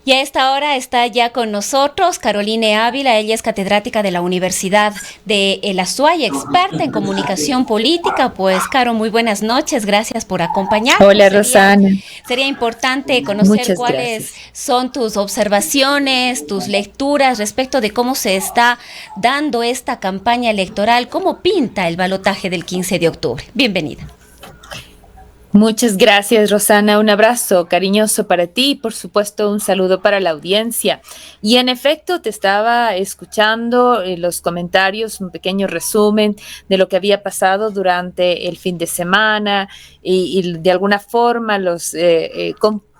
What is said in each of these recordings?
Y a esta hora está ya con nosotros Caroline Ávila. Ella es catedrática de la Universidad de El Azuay, experta en comunicación política. Pues, Caro, muy buenas noches, gracias por acompañarnos. Hola Sería, Rosana, sería importante conocer muchas cuáles gracias. son tus observaciones, tus lecturas respecto de cómo se está dando esta campaña electoral, cómo pinta el balotaje del 15 de octubre. Bienvenida. Muchas gracias Rosana, un abrazo cariñoso para ti y por supuesto un saludo para la audiencia. Y en efecto te estaba escuchando los comentarios, un pequeño resumen de lo que había pasado durante el fin de semana y de alguna forma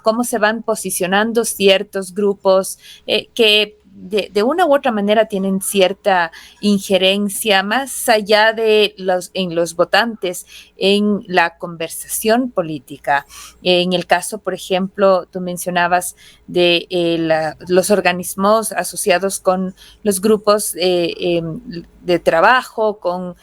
cómo se van posicionando ciertos grupos que de una u otra manera tienen cierta injerencia más allá en los votantes, en la conversación política. En el caso, por ejemplo, tú mencionabas de los organismos asociados con los grupos de trabajo, con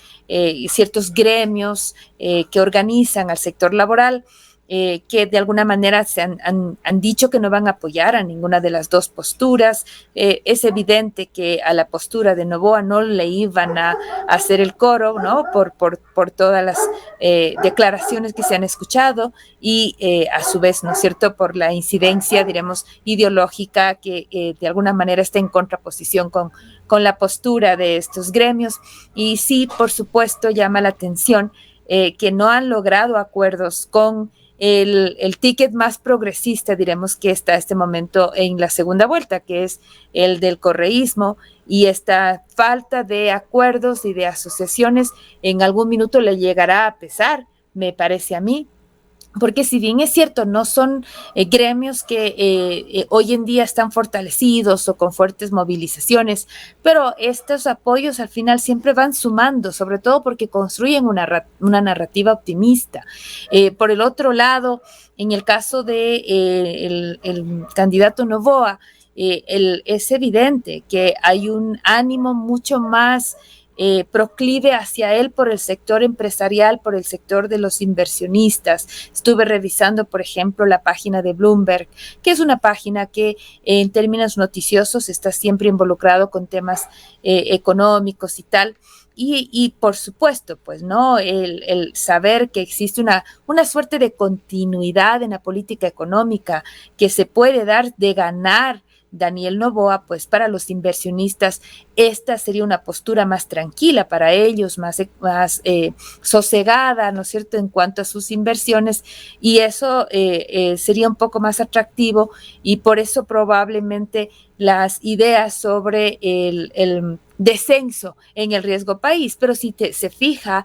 ciertos gremios que organizan al sector laboral. Que de alguna manera han dicho que no van a apoyar a ninguna de las dos posturas. Es evidente que a la postura de Noboa no le iban a hacer el coro, ¿no? Por todas las declaraciones que se han escuchado y a su vez, ¿no es cierto?, por la incidencia, diremos, ideológica que de alguna manera está en contraposición con la postura de estos gremios. Y sí, por supuesto, llama la atención que no han logrado acuerdos con el ticket más progresista, diremos, que está a este momento en la segunda vuelta, que es el del correísmo, y esta falta de acuerdos y de asociaciones en algún minuto le llegará a pesar, me parece a mí, porque si bien es cierto, no son gremios que hoy en día están fortalecidos o con fuertes movilizaciones, pero estos apoyos al final siempre van sumando, sobre todo porque construyen una narrativa optimista. Por el otro lado, en el caso de el candidato Noboa, es evidente que hay un ánimo mucho más proclive hacia él por el sector empresarial, por el sector de los inversionistas. Estuve revisando, por ejemplo, la página de Bloomberg, que es una página que en términos noticiosos está siempre involucrado con temas económicos y tal. Y por supuesto, pues, ¿no? El saber que existe una suerte de continuidad en la política económica que se puede dar de ganar Daniel Noboa, pues para los inversionistas esta sería una postura más tranquila para ellos, más sosegada, ¿no es cierto?, en cuanto a sus inversiones, y eso sería un poco más atractivo, y por eso probablemente las ideas sobre el descenso en el riesgo país. Pero si se fija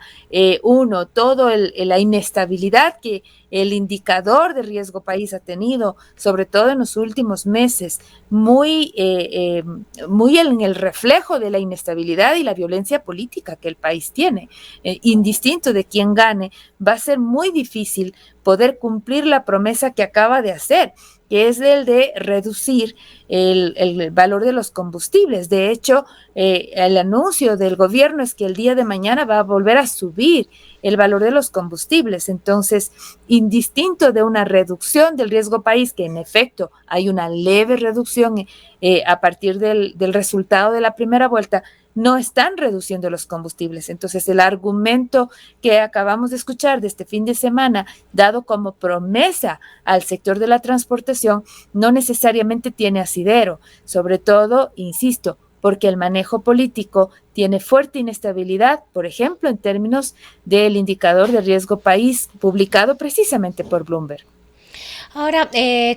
toda la inestabilidad que el indicador de riesgo país ha tenido, sobre todo en los últimos meses, muy en el reflejo de la inestabilidad y la violencia política que el país tiene. Indistinto de quién gane, va a ser muy difícil poder cumplir la promesa que acaba de hacer, que es el de reducir el valor de los combustibles. De hecho, el anuncio del gobierno es que el día de mañana va a volver a subir el valor de los combustibles. Entonces, indistinto de una reducción del riesgo país, que en efecto hay una leve reducción a partir del resultado de la primera vuelta, no están reduciendo los combustibles. Entonces, el argumento que acabamos de escuchar de este fin de semana, dado como promesa al sector de la transportación, no necesariamente tiene asidero. Sobre todo, insisto, porque el manejo político tiene fuerte inestabilidad, por ejemplo, en términos del indicador de riesgo país publicado precisamente por Bloomberg. Ahora,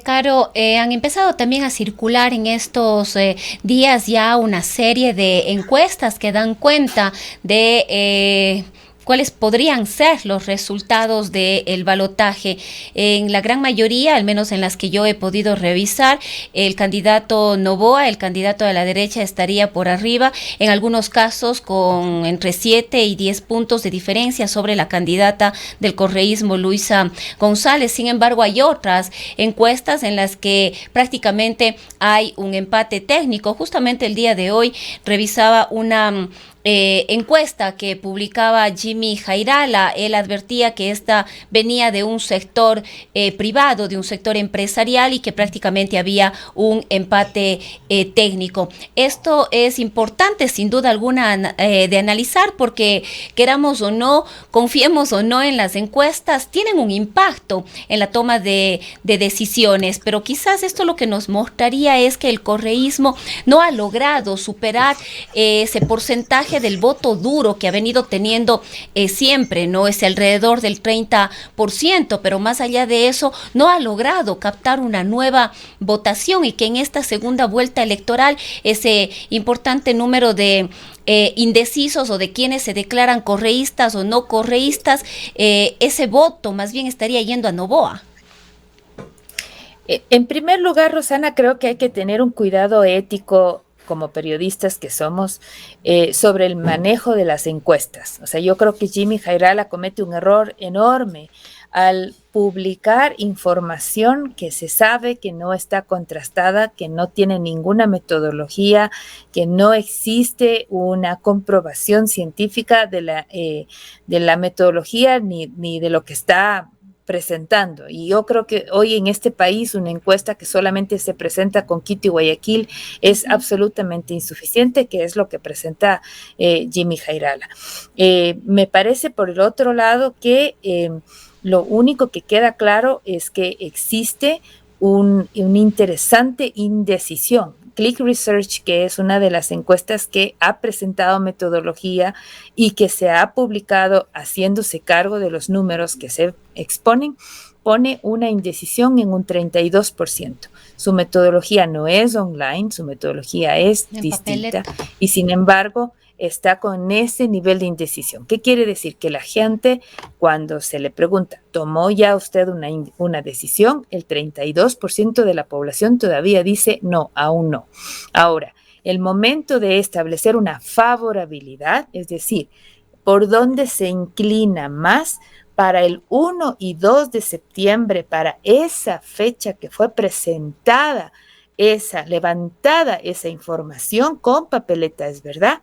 Caro, han empezado también a circular en estos días ya una serie de encuestas que dan cuenta de cuáles podrían ser los resultados del balotaje. En la gran mayoría, al menos en las que yo he podido revisar, el candidato Noboa, el candidato de la derecha, estaría por arriba, en algunos casos con entre 7 y 10 puntos de diferencia sobre la candidata del correísmo, Luisa González. Sin embargo, hay otras encuestas en las que prácticamente hay un empate técnico. Justamente el día de hoy revisaba encuesta que publicaba Jimmy Jairala. Él advertía que esta venía de un sector privado, de un sector empresarial, y que prácticamente había un empate técnico. Esto es importante, sin duda alguna, de analizar, porque queramos o no, confiemos o no en las encuestas, tienen un impacto en la toma de decisiones, pero quizás esto lo que nos mostraría es que el correísmo no ha logrado superar ese porcentaje del voto duro que ha venido teniendo siempre, ¿no? Es alrededor del 30%, pero más allá de eso, no ha logrado captar una nueva votación, y que en esta segunda vuelta electoral ese importante número de indecisos, o de quienes se declaran correístas o no correístas, ese voto más bien estaría yendo a Noboa. En primer lugar, Rosana, creo que hay que tener un cuidado ético como periodistas que somos, sobre el manejo de las encuestas. O sea, yo creo que Jimmy Jairala comete un error enorme al publicar información que se sabe que no está contrastada, que no tiene ninguna metodología, que no existe una comprobación científica de la metodología ni de lo que está presentando. Y yo creo que hoy en este país una encuesta que solamente se presenta con Quito y Guayaquil es absolutamente insuficiente, que es lo que presenta Jimmy Jairala. Me parece, por el otro lado, que lo único que queda claro es que existe una interesante indecisión. Click Research, que es una de las encuestas que ha presentado metodología y que se ha publicado haciéndose cargo de los números que se exponen, pone una indecisión en un 32%. Su metodología no es online, su metodología es distinta, y sin embargo está con ese nivel de indecisión. ¿Qué quiere decir? Que la gente, cuando se le pregunta, ¿tomó ya usted una decisión? El 32% de la población todavía dice no, aún no. Ahora, el momento de establecer una favorabilidad, es decir, por dónde se inclina más para el 1 y 2 de septiembre, para esa fecha que fue presentada, levantada esa información con papeleta, ¿es verdad?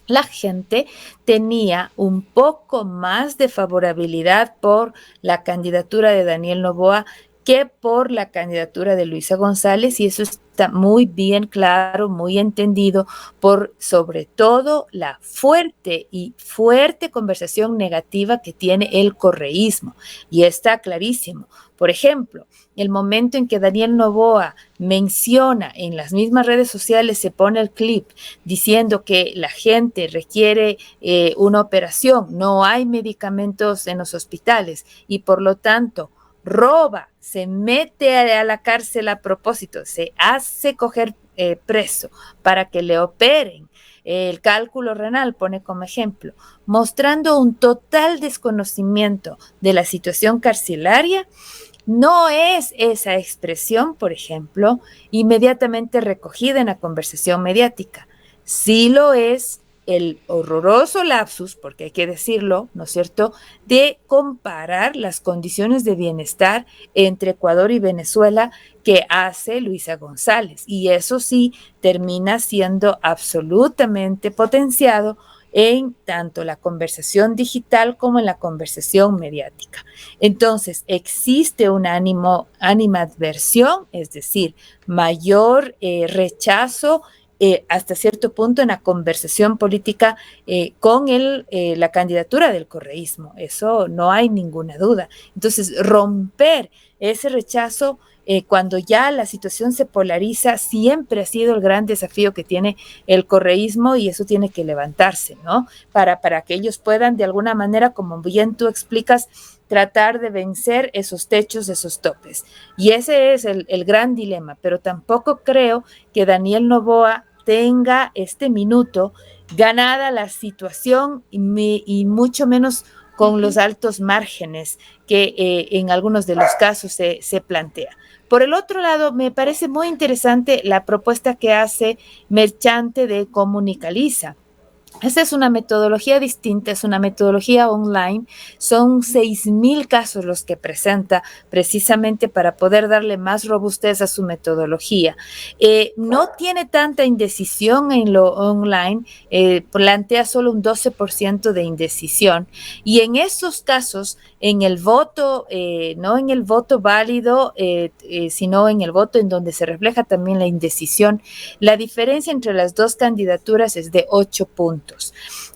La gente tenía un poco más de favorabilidad por la candidatura de Daniel Noboa que por la candidatura de Luisa González, y eso está muy bien claro, muy entendido por sobre todo la fuerte conversación negativa que tiene el correísmo, y está clarísimo. Por ejemplo, el momento en que Daniel Noboa menciona en las mismas redes sociales, se pone el clip diciendo que la gente requiere una operación, no hay medicamentos en los hospitales y por lo tanto roba, se mete a la cárcel a propósito, se hace coger preso para que le operen el cálculo renal, pone como ejemplo, mostrando un total desconocimiento de la situación carcelaria. No es esa expresión, por ejemplo, inmediatamente recogida en la conversación mediática. Sí lo es el horroroso lapsus, porque hay que decirlo, ¿no es cierto?, de comparar las condiciones de bienestar entre Ecuador y Venezuela que hace Luisa González. Y eso sí termina siendo absolutamente potenciado en tanto la conversación digital como en la conversación mediática. Entonces, existe una animadversión, es decir, mayor rechazo hasta cierto punto en la conversación política con la candidatura del correísmo. Eso no hay ninguna duda. Entonces, romper ese rechazo cuando ya la situación se polariza, siempre ha sido el gran desafío que tiene el correísmo, y eso tiene que levantarse, ¿no? Para que ellos puedan, de alguna manera, como bien tú explicas, tratar de vencer esos techos, esos topes. Y ese es el gran dilema, pero tampoco creo que Daniel Noboa tenga este minuto ganada la situación y mucho menos con los altos márgenes que en algunos de los casos se plantea. Por el otro lado, me parece muy interesante la propuesta que hace Merchante de Comunicaliza. Esta es una metodología distinta, es una metodología online. Son 6,000 casos los que presenta precisamente para poder darle más robustez a su metodología. No tiene tanta indecisión en lo online, plantea solo un 12% de indecisión. Y en estos casos, en el voto, no en el voto válido, sino en el voto en donde se refleja también la indecisión, la diferencia entre las dos candidaturas es de 8 puntos.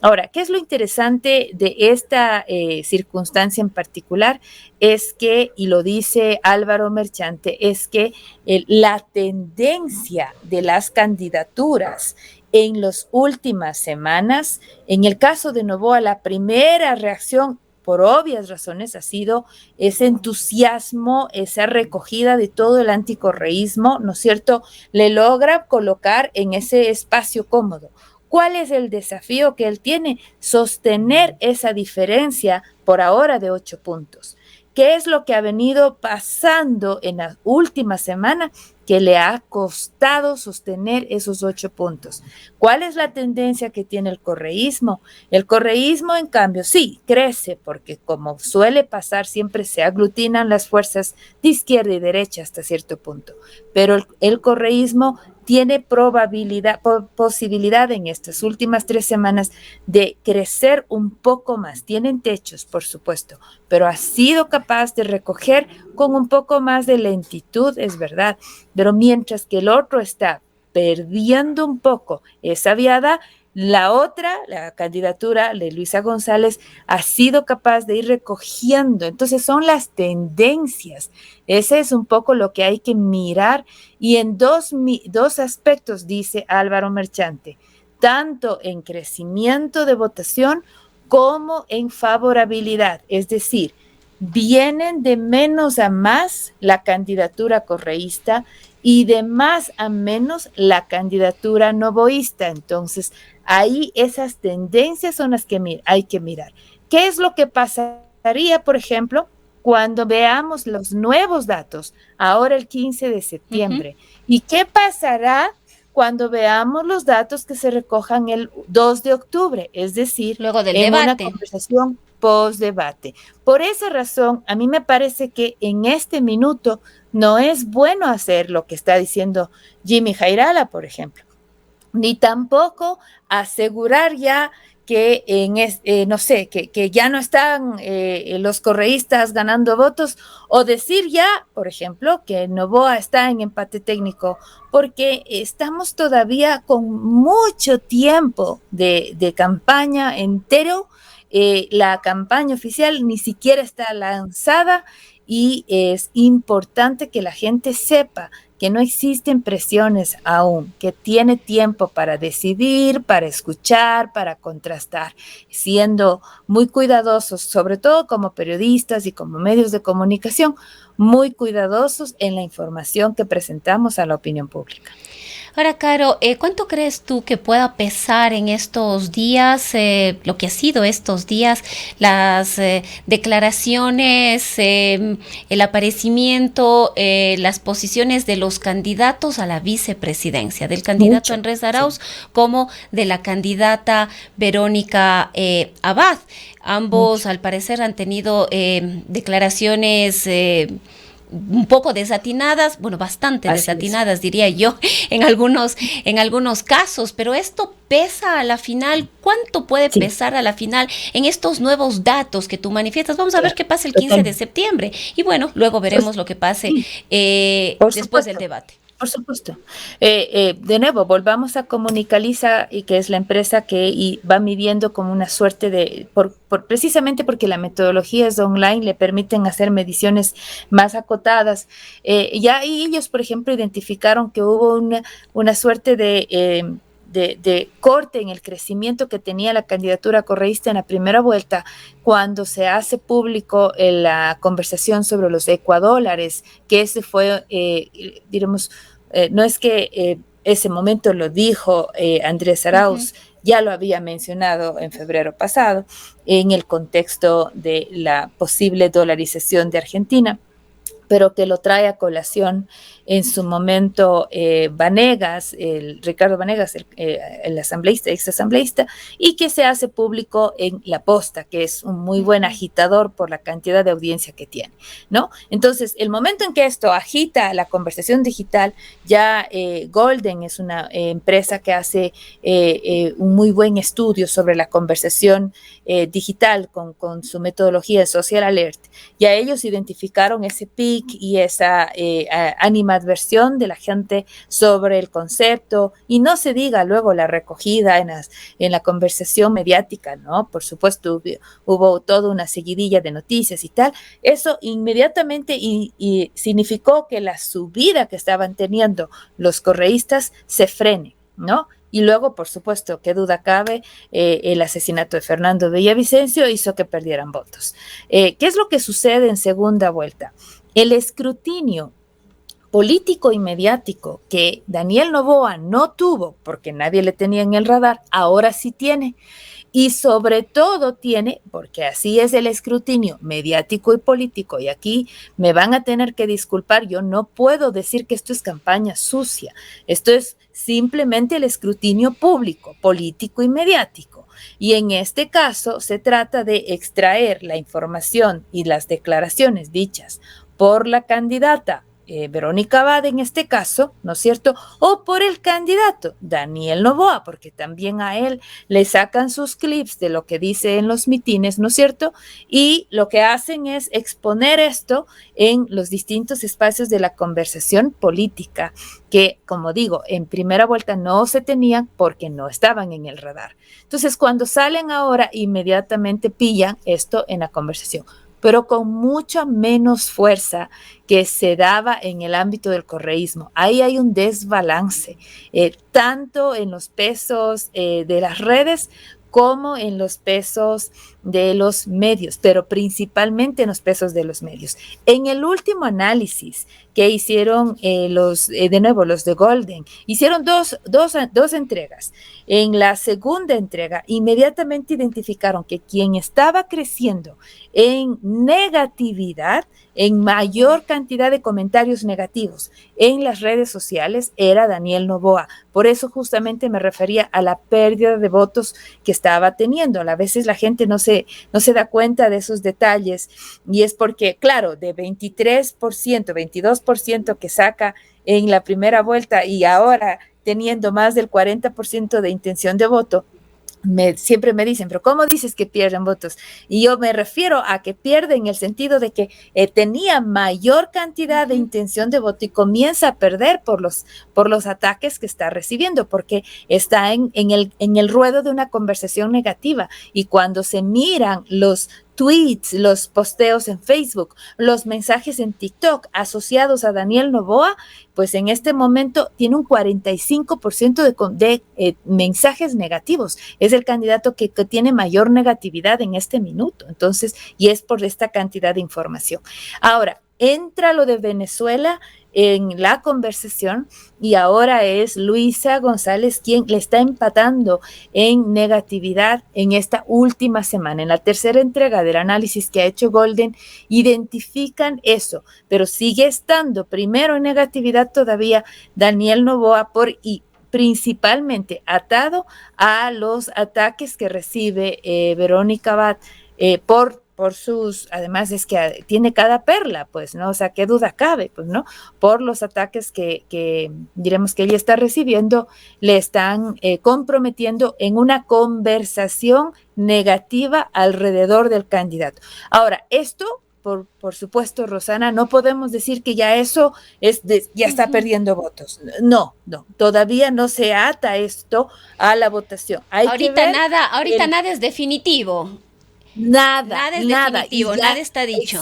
Ahora, ¿qué es lo interesante de esta circunstancia en particular? Es que, y lo dice Álvaro Merchante, es que la tendencia de las candidaturas en las últimas semanas, en el caso de Noboa, la primera reacción por obvias razones ha sido ese entusiasmo, esa recogida de todo el anticorreísmo, ¿no es cierto? Le logra colocar en ese espacio cómodo. ¿Cuál es el desafío que él tiene? Sostener esa diferencia por ahora de 8 puntos. ¿Qué es lo que ha venido pasando en la última semana que le ha costado sostener esos 8 puntos? ¿Cuál es la tendencia que tiene el correísmo? El correísmo, en cambio, sí, crece porque como suele pasar, siempre se aglutinan las fuerzas de izquierda y derecha hasta cierto punto. Pero el correísmo tiene posibilidad en estas últimas 3 semanas de crecer un poco más. Tienen techos, por supuesto, pero ha sido capaz de recoger con un poco más de lentitud, es verdad, pero mientras que el otro está perdiendo un poco esa viada, la otra, la candidatura de Luisa González, ha sido capaz de ir recogiendo. Entonces son las tendencias. Ese es un poco lo que hay que mirar y en dos aspectos, dice Álvaro Merchante, tanto en crecimiento de votación como en favorabilidad. Es decir, vienen de menos a más la candidatura correísta y de más a menos la candidatura novoísta. Entonces, ahí esas tendencias son las que hay que mirar. ¿Qué es lo que pasaría, por ejemplo, cuando veamos los nuevos datos, ahora el 15 de septiembre? ¿Y qué pasará cuando veamos los datos que se recojan el 2 de octubre? Es decir, luego del en debate. una conversación post-debate. Por esa razón, a mí me parece que en este minuto no es bueno hacer lo que está diciendo Jimmy Jairala, por ejemplo, ni tampoco asegurar ya que no sé, que ya no están los correístas ganando votos, o decir ya, por ejemplo, que Noboa está en empate técnico, porque estamos todavía con mucho tiempo de campaña entero. La campaña oficial ni siquiera está lanzada y es importante que la gente sepa que no existen presiones aún, que tiene tiempo para decidir, para escuchar, para contrastar, siendo muy cuidadosos, sobre todo como periodistas y como medios de comunicación, muy cuidadosos en la información que presentamos a la opinión pública. Ahora, Caro, ¿cuánto crees tú que pueda pesar en estos días, lo que ha sido estos días, las declaraciones, el aparecimiento, las posiciones de los candidatos a la vicepresidencia, del candidato Andrés Arauz como de la candidata Verónica Abad? Ambos, al parecer, han tenido declaraciones un poco desatinadas, bueno, bastante desatinadas, diría yo, en algunos casos, pero esto pesa a la final. ¿Cuánto puede pesar a la final en estos nuevos datos que tú manifiestas? Vamos a ver qué pasa el 15 de septiembre y bueno, luego veremos lo que pase después del debate. Por supuesto. De nuevo, volvamos a Comunicaliza, y que es la empresa que va midiendo como una suerte de, precisamente porque la metodología es online, le permiten hacer mediciones más acotadas. Ya y ellos, por ejemplo, identificaron que hubo una suerte de corte en el crecimiento que tenía la candidatura correísta en la primera vuelta, cuando se hace público la conversación sobre los ecuadólares, que ese fue, diremos, no es que ese momento lo dijo Andrés Arauz, ya lo había mencionado en febrero pasado, en el contexto de la posible dolarización de Argentina. pero que lo trae a colación en su momento Vanegas, Ricardo Vanegas, el asambleísta, exasambleísta, y que se hace público en La Posta, que es un muy buen agitador por la cantidad de audiencia que tiene, ¿no? Entonces, el momento en que esto agita la conversación digital, ya Golden es una empresa que hace un muy buen estudio sobre la conversación digital con su metodología de Social Alert. Ya ellos identificaron ese pic y esa animadversión de la gente sobre el concepto, y no se diga luego la recogida en la conversación mediática, ¿no? Por supuesto, hubo toda una seguidilla de noticias y tal. Eso inmediatamente y significó que la subida que estaban teniendo los correístas se frene, ¿no? Y luego, por supuesto, qué duda cabe, el asesinato de Fernando Villavicencio hizo que perdieran votos. ¿Qué es lo que sucede en segunda vuelta? El escrutinio político y mediático que Daniel Noboa no tuvo porque nadie le tenía en el radar, ahora sí tiene. Y sobre todo tiene, porque así es el escrutinio mediático y político, y aquí me van a tener que disculpar, yo no puedo decir que esto es campaña sucia, esto es simplemente el escrutinio público, político y mediático. Y en este caso se trata de extraer la información y las declaraciones dichas por la candidata Verónica Abad en este caso, ¿no es cierto? O por el candidato Daniel Noboa, porque también a él le sacan sus clips de lo que dice en los mitines, ¿no es cierto? Y lo que hacen es exponer esto en los distintos espacios de la conversación política, que, como digo, en primera vuelta no se tenían porque no estaban en el radar. Entonces, cuando salen ahora, inmediatamente pillan esto en la conversación, pero con mucha menos fuerza que se daba en el ámbito del correísmo. Ahí hay un desbalance, tanto en los pesos de las redes como en los pesos de los medios, pero principalmente en los pesos de los medios. En el último análisis que hicieron de nuevo los de Golden, hicieron dos entregas. En la segunda entrega, inmediatamente identificaron que quien estaba creciendo en negatividad, en mayor cantidad de comentarios negativos en las redes sociales, era Daniel Noboa. Por eso justamente me refería a la pérdida de votos que estaba teniendo. A veces la gente no se da cuenta de esos detalles, y es porque, claro, de 23%, 22% que saca en la primera vuelta y ahora teniendo más del 40% de intención de voto, siempre me dicen, pero ¿cómo dices que pierden votos? Y yo me refiero a que pierde en el sentido de que tenía mayor cantidad de intención de voto y comienza a perder por los ataques que está recibiendo, porque está en el ruedo de una conversación negativa. Y cuando se miran los tweets, los posteos en Facebook, los mensajes en TikTok asociados a Daniel Noboa, pues en este momento tiene un 45% de mensajes negativos. Es el candidato que tiene mayor negatividad en este minuto. Entonces, y es por esta cantidad de información. Ahora, entra lo de Venezuela en la conversación y ahora es Luisa González quien le está empatando en negatividad en esta última semana. En la tercera entrega del análisis que ha hecho Golden, identifican eso, pero sigue estando primero en negatividad todavía Daniel Noboa y principalmente atado a los ataques que recibe Verónica Abad por sus, además es que tiene cada perla, pues, ¿no? O sea, qué duda cabe, pues, ¿no? Por los ataques que diremos que ella está recibiendo, le están comprometiendo en una conversación negativa alrededor del candidato. Ahora, esto, por supuesto, Rosana, no podemos decir que ya eso ya está perdiendo votos. No, todavía no se ata esto a la votación. Ahorita nada es definitivo. Nada es definitivo, nada está dicho.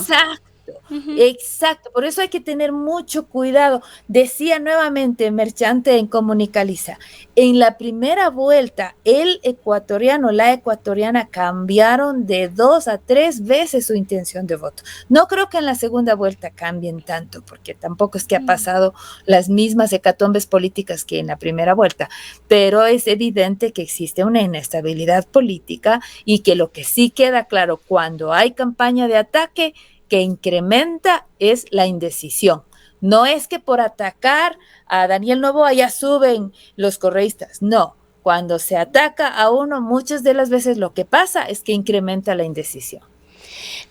Exacto, por eso hay que tener mucho cuidado. Decía nuevamente Merchante en Comunicaliza, en la primera vuelta el ecuatoriano, la ecuatoriana cambiaron de 2 a 3 veces su intención de voto. No creo que en la segunda vuelta cambien tanto, porque tampoco es que ha pasado las mismas hecatombes políticas que en la primera vuelta, pero es evidente que existe una inestabilidad política y que lo que sí queda claro cuando hay campaña de ataque, que incrementa es la indecisión. No es que por atacar a Daniel Noboa ya suben los correístas, no. Cuando se ataca a uno, muchas de las veces lo que pasa es que incrementa la indecisión.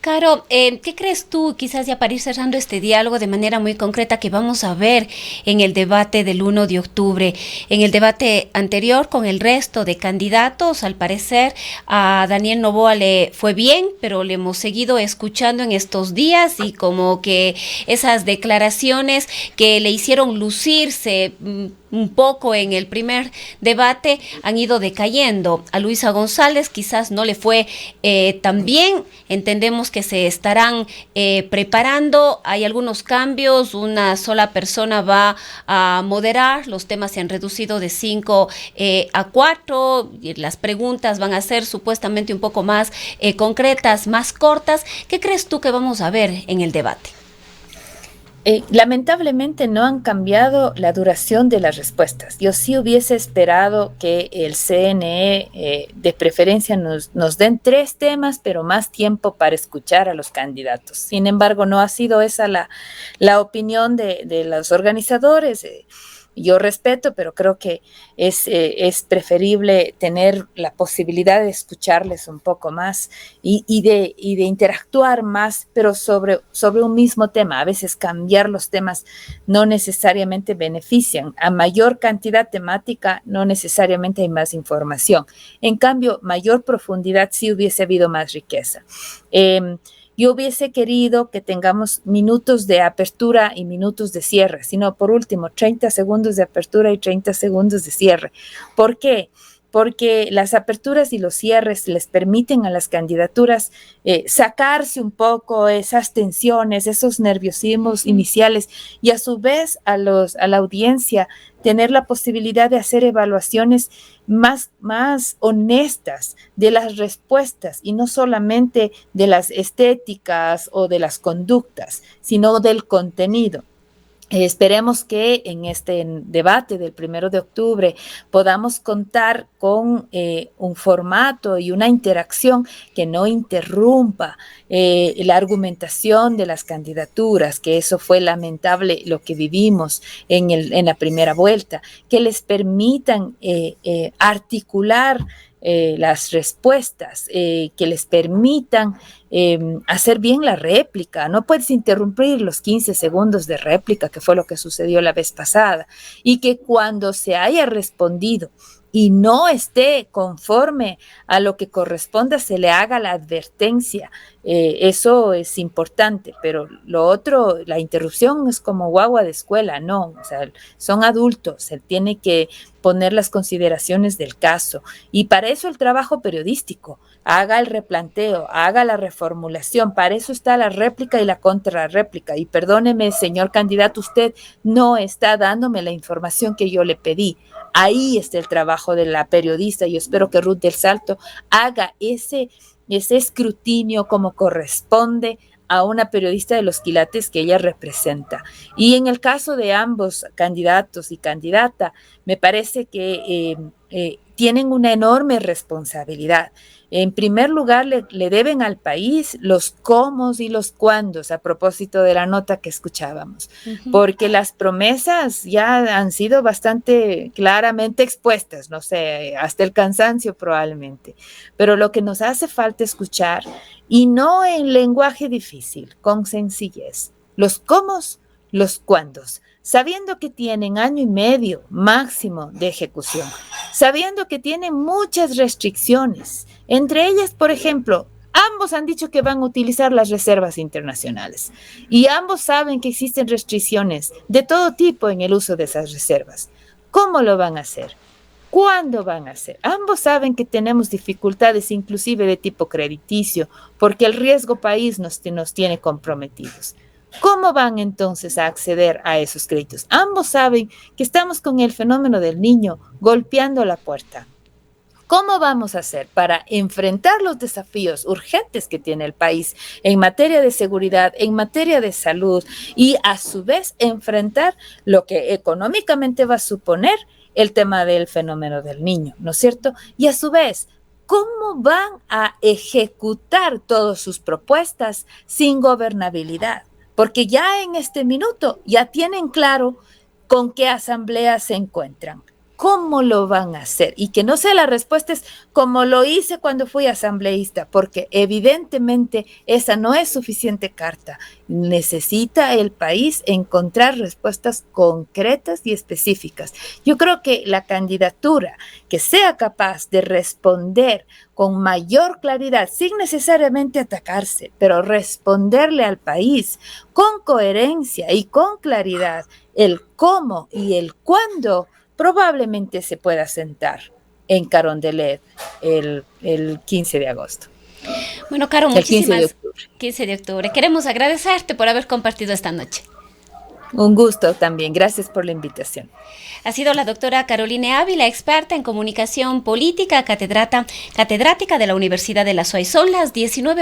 Caro, ¿qué crees tú, quizás ya para ir cerrando este diálogo de manera muy concreta, que vamos a ver en el debate del 1 de octubre? En el debate anterior con el resto de candidatos, al parecer a Daniel Noboa le fue bien, pero le hemos seguido escuchando en estos días y como que esas declaraciones que le hicieron lucirse un poco en el primer debate han ido decayendo. A Luisa González quizás no le fue tan bien. Entendemos que se estarán preparando, hay algunos cambios, una sola persona va a moderar, los temas se han reducido de 5 a 4, y las preguntas van a ser supuestamente un poco más concretas, más cortas. ¿Qué crees tú que vamos a ver en el debate? Lamentablemente no han cambiado la duración de las respuestas. Yo sí hubiese esperado que el CNE de preferencia nos den 3 temas, pero más tiempo para escuchar a los candidatos. Sin embargo, no ha sido esa la opinión de los organizadores. Yo respeto, pero creo que es preferible tener la posibilidad de escucharles un poco más y de interactuar más, pero sobre un mismo tema. A veces cambiar los temas no necesariamente benefician. A mayor cantidad temática no necesariamente hay más información. En cambio, mayor profundidad sí hubiese habido más riqueza. Yo hubiese querido que tengamos minutos de apertura y minutos de cierre, sino por último 30 segundos de apertura y 30 segundos de cierre. ¿Por qué? Porque las aperturas y los cierres les permiten a las candidaturas sacarse un poco esas tensiones, esos nerviosismos iniciales y a su vez a la audiencia tener la posibilidad de hacer evaluaciones más honestas de las respuestas y no solamente de las estéticas o de las conductas, sino del contenido. Esperemos que en este debate del 1 de octubre podamos contar con un formato y una interacción que no interrumpa la argumentación de las candidaturas, que eso fue lamentable lo que vivimos en la primera vuelta, que les permitan articular las respuestas, que les permitan hacer bien la réplica. No puedes interrumpir los 15 segundos de réplica, que fue lo que sucedió la vez pasada, y que cuando se haya respondido y no esté conforme a lo que corresponda, se le haga la advertencia. Eso es importante, pero lo otro, la interrupción es como guagua de escuela, no, o sea, son adultos, se tiene que poner las consideraciones del caso, y para eso el trabajo periodístico, haga el replanteo, haga la reformulación, para eso está la réplica y la contrarréplica, y perdóneme, señor candidato, usted no está dándome la información que yo le pedí. Ahí está el trabajo de la periodista. Yo espero que Ruth del Salto haga ese escrutinio como corresponde a una periodista de los quilates que ella representa. Y en el caso de ambos candidatos y candidata, me parece que tienen una enorme responsabilidad. En primer lugar, le deben al país los cómo y los cuándos, a propósito de la nota que escuchábamos, porque las promesas ya han sido bastante claramente expuestas, no sé, hasta el cansancio probablemente, pero lo que nos hace falta escuchar, y no en lenguaje difícil, con sencillez, los cómo, los cuándos, sabiendo que tienen 1.5 años máximo de ejecución, sabiendo que tienen muchas restricciones, entre ellas, por ejemplo, ambos han dicho que van a utilizar las reservas internacionales y ambos saben que existen restricciones de todo tipo en el uso de esas reservas. ¿Cómo lo van a hacer? ¿Cuándo van a hacer? Ambos saben que tenemos dificultades inclusive de tipo crediticio porque el riesgo país nos tiene comprometidos. ¿Cómo van entonces a acceder a esos créditos? Ambos saben que estamos con el fenómeno del Niño golpeando la puerta. ¿Cómo vamos a hacer para enfrentar los desafíos urgentes que tiene el país en materia de seguridad, en materia de salud y a su vez enfrentar lo que económicamente va a suponer el tema del fenómeno del Niño, ¿no es cierto? Y a su vez, ¿cómo van a ejecutar todas sus propuestas sin gobernabilidad? Porque ya en este minuto ya tienen claro con qué asamblea se encuentran. ¿Cómo lo van a hacer? Y que no sea la respuesta es como lo hice cuando fui asambleísta, porque evidentemente esa no es suficiente carta. Necesita el país encontrar respuestas concretas y específicas. Yo creo que la candidatura que sea capaz de responder con mayor claridad, sin necesariamente atacarse, pero responderle al país con coherencia y con claridad el cómo y el cuándo, probablemente se pueda sentar en Carondelet el 15 de agosto. Bueno, Caro, El 15 de muchísimas. octubre. 15 de octubre. Queremos agradecerte por haber compartido esta noche. Un gusto también. Gracias por la invitación. Ha sido la doctora Caroline Ávila, experta en comunicación política, catedrática de la Universidad de la SOAY. Son las 19